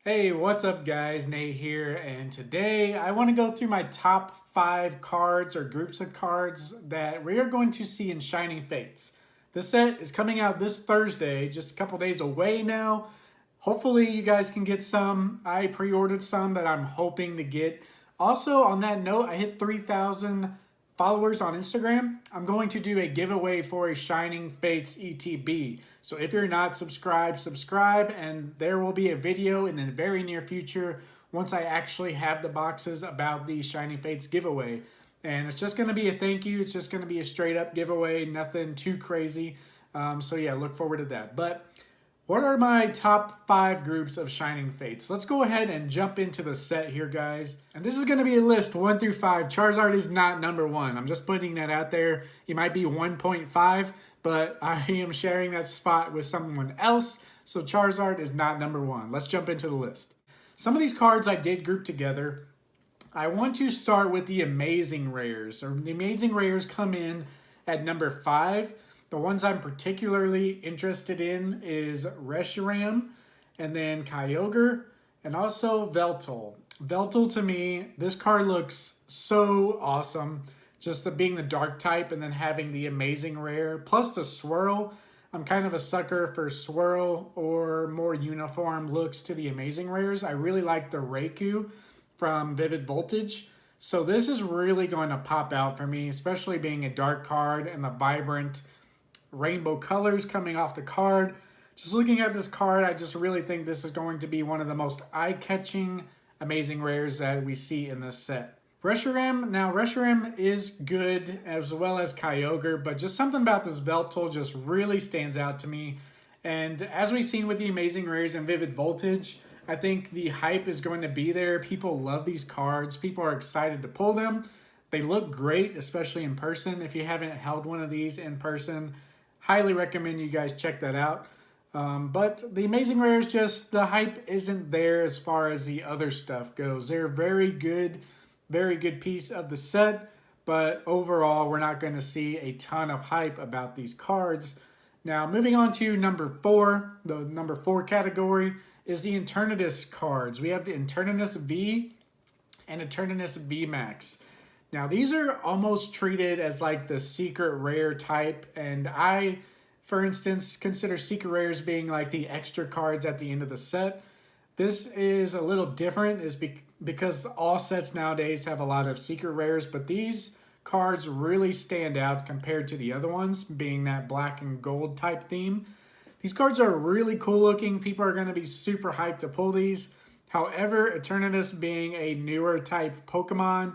Hey, what's up guys? Nate here, and today I want to go through my top 5 cards or groups of cards that we are going to see in Shining Fates. This set is coming out this Thursday, just a couple days away now. Hopefully you guys can get some. I pre-ordered some that I'm hoping to get. Also, on that note, I hit 3,000 followers on Instagram. I'm going to do a giveaway for a Shining Fates ETB. So if you're not subscribed, subscribe, and there will be a video in the very near future once I actually have the boxes about the Shining Fates giveaway. And it's just going to be a thank you. It's just going to be a straight up giveaway, nothing too crazy. So yeah, look forward to that. But what are my top 5 groups of Shining Fates? Let's go ahead and jump into the set here, guys. And this is going to be a list 1 through 5. Charizard is not number 1. I'm just putting that out there. He might be 1.5, but I am sharing that spot with someone else. So Charizard is not number 1. Let's jump into the list. Some of these cards I did group together. I want to start with the Amazing Rares. The Amazing Rares come in at number 5. The ones I'm particularly interested in is Reshiram, and then Kyogre, and also Veltal. Veltal, to me, this card looks so awesome. Just being the dark type and then having the Amazing Rare, plus the Swirl. I'm kind of a sucker for Swirl or more uniform looks to the Amazing Rares. I really like the Raikou from Vivid Voltage. So this is really going to pop out for me, especially being a dark card and the vibrant rainbow colors coming off the card. Just looking at this card, I just really think this is going to be one of the most eye-catching Amazing Rares that we see in this set. Reshiram, now Reshiram is good as well as Kyogre, but just something about this Veltal just really stands out to me. And as we've seen with the Amazing Rares and Vivid Voltage, I think the hype is going to be there. People love these cards. People are excited to pull them. They look great, especially in person. If you haven't held one of these in person, highly recommend you guys check that out. But the Amazing Rares, just the hype isn't there as far as the other stuff goes. They're very good piece of the set, but overall, we're not going to see a ton of hype about these cards. Now, moving on to number 4, the number 4 category is the Eternatus cards. We have the Eternatus V and Eternatus Vmax. Now, these are almost treated as like the secret rare type, and I, for instance, consider secret rares being like the extra cards at the end of the set. This is a little different because all sets nowadays have a lot of secret rares, but these cards really stand out compared to the other ones, being that black and gold type theme. These cards are really cool looking. People are going to be super hyped to pull these. However, Eternatus being a newer type Pokemon,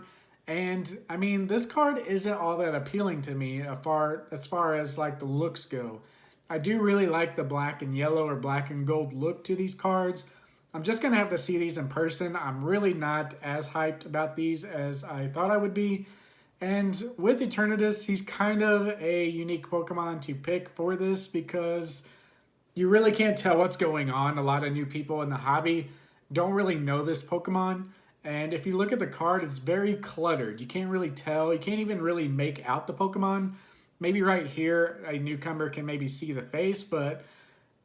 and I mean, this card isn't all that appealing to me as far as like the looks go. I do really like the black and yellow or black and gold look to these cards. I'm just going to have to see these in person. I'm really not as hyped about these as I thought I would be. And with Eternatus, he's kind of a unique Pokemon to pick for this because you really can't tell what's going on. A lot of new people in the hobby don't really know this Pokemon. And if you look at the card, it's very cluttered. You can't really tell. You can't even really make out the Pokemon. Maybe right here, a newcomer can maybe see the face, but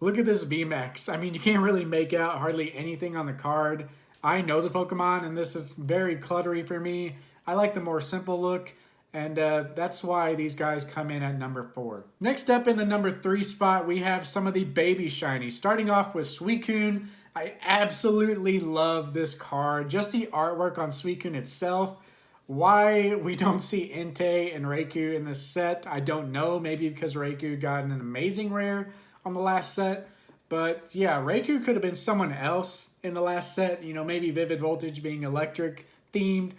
look at this VMAX. I mean, you can't really make out hardly anything on the card. I know the Pokemon, and this is very cluttery for me. I like the more simple look, and that's why these guys come in at number 4. Next up in the number 3 spot, we have some of the baby shinies. Starting off with Suicune. I absolutely love this card. Just the artwork on Suicune itself. Why we don't see Entei and Raikou in this set, I don't know. Maybe because Raikou got an Amazing Rare on the last set. But yeah, Raikou could have been someone else in the last set. You know, maybe Vivid Voltage being electric themed.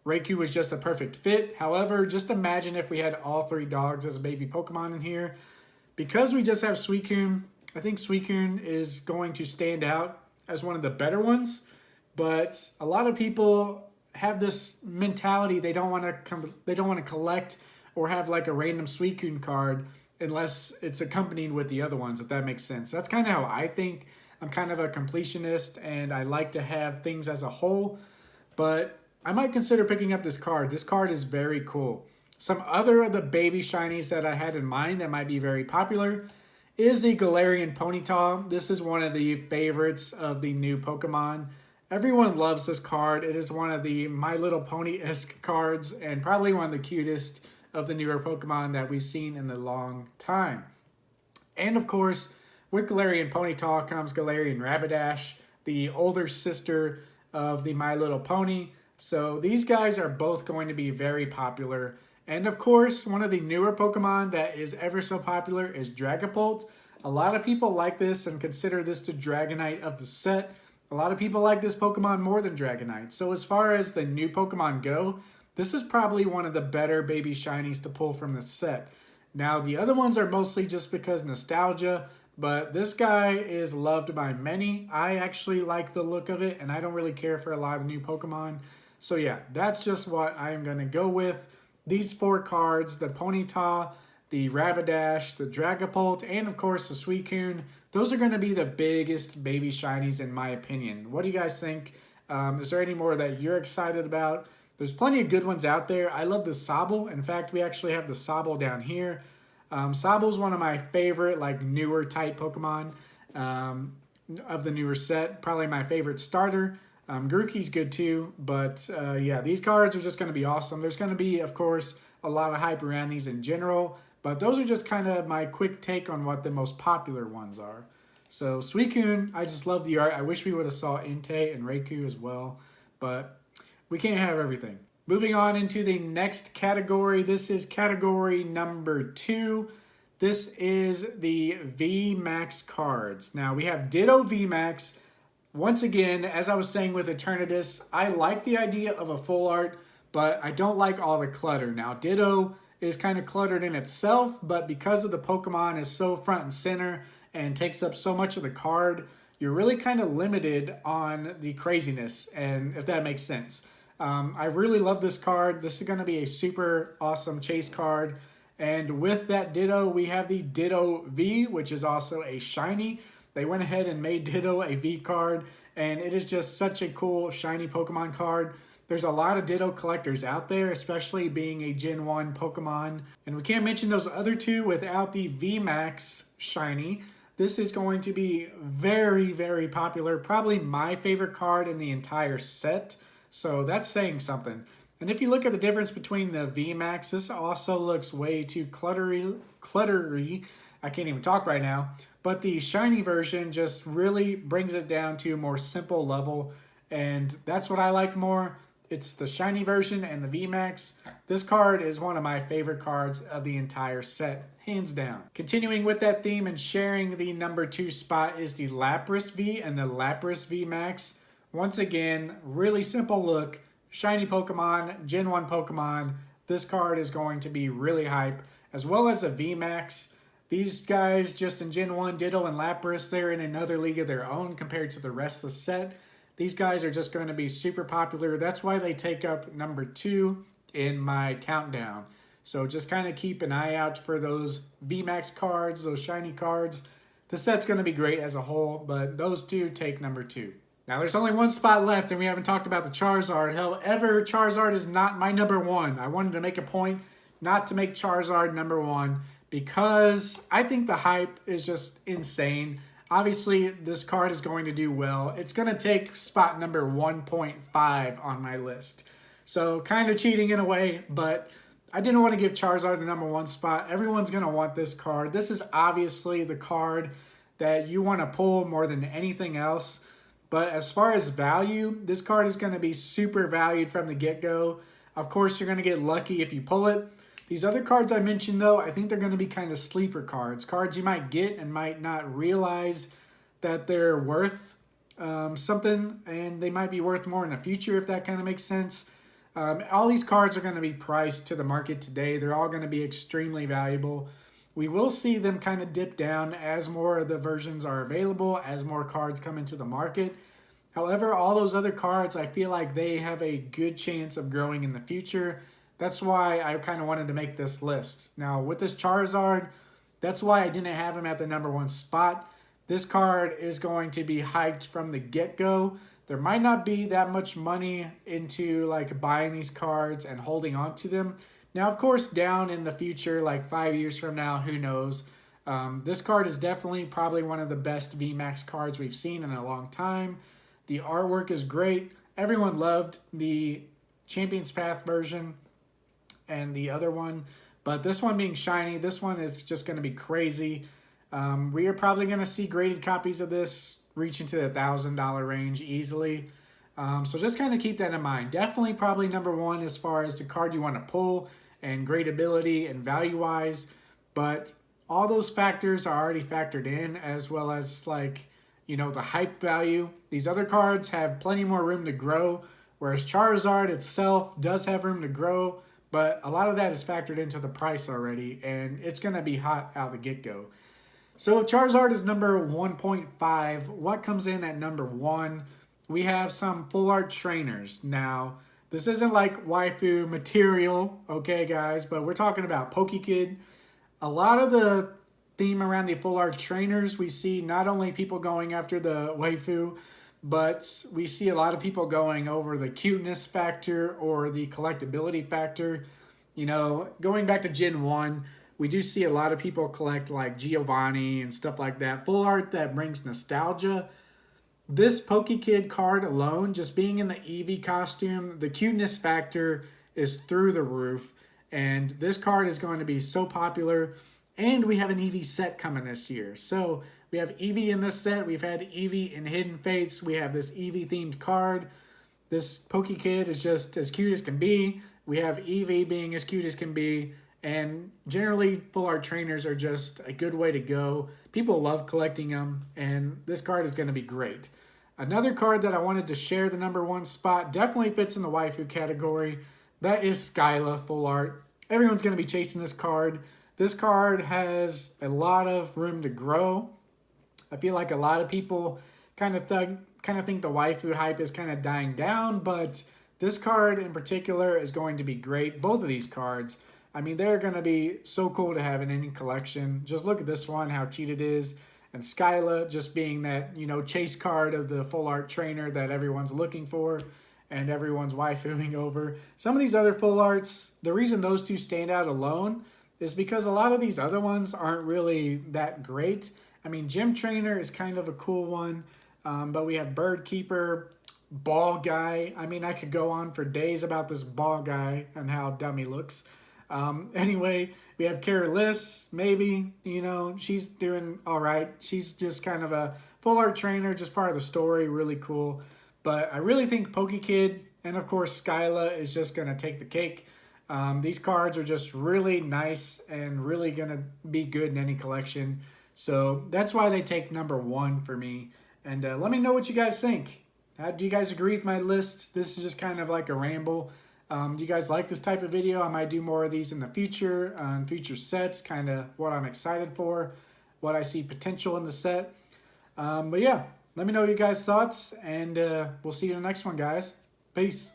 Raikou was just a perfect fit. However, just imagine if we had all 3 dogs as a baby Pokemon in here. Because we just have Suicune, I think Suicune is going to stand out as one of the better ones. But a lot of people have this mentality they don't want to collect or have like a random Suicune card unless it's accompanied with the other ones, if that makes sense. That's kind of how I think. I'm kind of a completionist and I like to have things as a whole, but I might consider picking up this card. This card is very cool. Some other of the baby shinies that I had in mind that might be very popular is the Galarian Ponyta. This is one of the favorites of the new Pokemon. Everyone loves this card. It is one of the My Little Pony-esque cards and probably one of the cutest of the newer Pokemon that we've seen in a long time. And of course, with Galarian Ponyta comes Galarian Rapidash, the older sister of the My Little Pony. So these guys are both going to be very popular. And of course, one of the newer Pokemon that is ever so popular is Dragapult. A lot of people like this and consider this the Dragonite of the set. A lot of people like this Pokemon more than Dragonite. So as far as the new Pokemon go, this is probably one of the better baby shinies to pull from the set. Now, the other ones are mostly just because nostalgia, but this guy is loved by many. I actually like the look of it, and I don't really care for a lot of the new Pokemon. So yeah, that's just what I'm going to go with. These 4 cards, the Ponyta, the Rapidash, the Dragapult, and of course the Suicune, those are going to be the biggest baby shinies in my opinion. What do you guys think? Is there any more that you're excited about? There's plenty of good ones out there. I love the Sobble. In fact, we actually have the Sobble down here. Sobble's one of my favorite, like, newer type Pokemon of the newer set. Probably my favorite starter. Grookey's good too, but yeah, these cards are just going to be awesome. There's going to be, of course, a lot of hype around these in general, but those are just kind of my quick take on what the most popular ones are. So Suicune, I just love the art. I wish we would have saw Entei and Raikou as well, but we can't have everything. Moving on into the next category. This is category number 2. This is the VMAX cards. Now we have Ditto VMAX. Once again, as I was saying with Eternatus, I like the idea of a full art, but I don't like all the clutter. Now, Ditto is kind of cluttered in itself, but because of the Pokemon is so front and center and takes up so much of the card, you're really kind of limited on the craziness, and if that makes sense. I really love this card. This is going to be a super awesome chase card. And with that Ditto, we have the Ditto V, which is also a shiny. They went ahead and made Ditto a V card, and it is just such a cool shiny Pokemon card. There's a lot of Ditto collectors out there, especially being a Gen 1 Pokemon. And we can't mention those other two without the VMAX Shiny. This is going to be very, very popular. Probably my favorite card in the entire set. So that's saying something. And if you look at the difference between the VMAX, this also looks way too cluttery. I can't even talk right now. But the shiny version just really brings it down to a more simple level. And that's what I like more. It's the shiny version and the VMAX. This card is one of my favorite cards of the entire set, hands down. Continuing with that theme and sharing the number 2 spot is the Lapras V and the Lapras VMAX. Once again, really simple look. Shiny Pokemon, Gen 1 Pokemon. This card is going to be really hype. As well as a VMAX. These guys, just in Gen 1, Ditto and Lapras, they're in another league of their own compared to the rest of the set. These guys are just going to be super popular. That's why they take up number 2 in my countdown. So just kind of keep an eye out for those VMAX cards, those shiny cards. The set's going to be great as a whole, but those two take number 2. Now, there's only one spot left, and we haven't talked about the Charizard. However, Charizard is not my number 1. I wanted to make a point not to make Charizard number 1 because I think the hype is just insane. Obviously, this card is going to do well. It's going to take spot number 1.5 on my list. So, kind of cheating in a way, but I didn't want to give Charizard the number 1 spot. Everyone's going to want this card. This is obviously the card that you want to pull more than anything else. But as far as value, this card is going to be super valued from the get-go. Of course, you're going to get lucky if you pull it. These other cards I mentioned, though, I think they're going to be kind of sleeper cards. Cards you might get and might not realize that they're worth something, and they might be worth more in the future, if that kind of makes sense. All these cards are going to be priced to the market today. They're all going to be extremely valuable. We will see them kind of dip down as more of the versions are available, as more cards come into the market. However, all those other cards, I feel like they have a good chance of growing in the future. That's why I kind of wanted to make this list. Now, with this Charizard, that's why I didn't have him at the number 1 spot. This card is going to be hyped from the get-go. There might not be that much money into like buying these cards and holding on to them. Now, of course, down in the future, like 5 years from now, who knows? This card is definitely probably one of the best VMAX cards we've seen in a long time. The artwork is great. Everyone loved the Champions Path version and the other one. But this one being shiny, this one is just going to be crazy. We are probably going to see graded copies of this reach into the $1,000 range easily. So just kind of keep that in mind. Definitely probably number one as far as the card you want to pull and gradability and value-wise. But all those factors are already factored in, as well as like, you know, the hype value. These other cards have plenty more room to grow, whereas Charizard itself does have room to grow, but a lot of that is factored into the price already, and it's going to be hot out the get-go. So if Charizard is number 1.5, what comes in at number 1? We have some full art trainers. Now, this isn't like waifu material, okay, guys, but we're talking about PokeKid. A lot of the theme around the full art trainers, we see not only people going after the waifu, but we see a lot of people going over the cuteness factor or the collectability factor. You know, going back to Gen 1, we do see a lot of people collect like Giovanni and stuff like that. Full art that brings nostalgia. This PokeKid card alone, just being in the Eevee costume, the cuteness factor is through the roof. And this card is going to be so popular. And we have an Eevee set coming this year. So we have Eevee in this set. We've had Eevee in Hidden Fates. We have this Eevee themed card. This PokeKid is just as cute as can be. We have Eevee being as cute as can be. And generally, full art trainers are just a good way to go. People love collecting them, and this card is going to be great. Another card that I wanted to share the number 1 spot, definitely fits in the waifu category. That is Skyla full art. Everyone's going to be chasing this card. This card has a lot of room to grow. I feel like a lot of people kind of think the waifu hype is kind of dying down, but this card in particular is going to be great. Both of these cards, I mean, they're going to be so cool to have in any collection. Just look at this one, how cute it is. And Skyla just being that, you know, chase card of the full art trainer that everyone's looking for and everyone's waifuing over. Some of these other full arts, the reason those two stand out alone is because a lot of these other ones aren't really that great. I mean, Gym Trainer is kind of a cool one, but we have Bird Keeper, Ball Guy. I mean, I could go on for days about this Ball Guy and how dumb he looks. Anyway, we have Careless, maybe, you know, she's doing all right. She's just kind of a full art trainer, just part of the story, really cool. But I really think PokeKid and, of course, Skyla is just going to take the cake. These cards are just really nice and really going to be good in any collection. So that's why they take number 1 for me. And let me know what you guys think. Do you guys agree with my list? This is just kind of like a ramble. Do you guys like this type of video? I might do more of these in the future, on future sets, kind of what I'm excited for, what I see potential in the set. But yeah, let me know your guys' thoughts, and we'll see you in the next one, guys. Peace.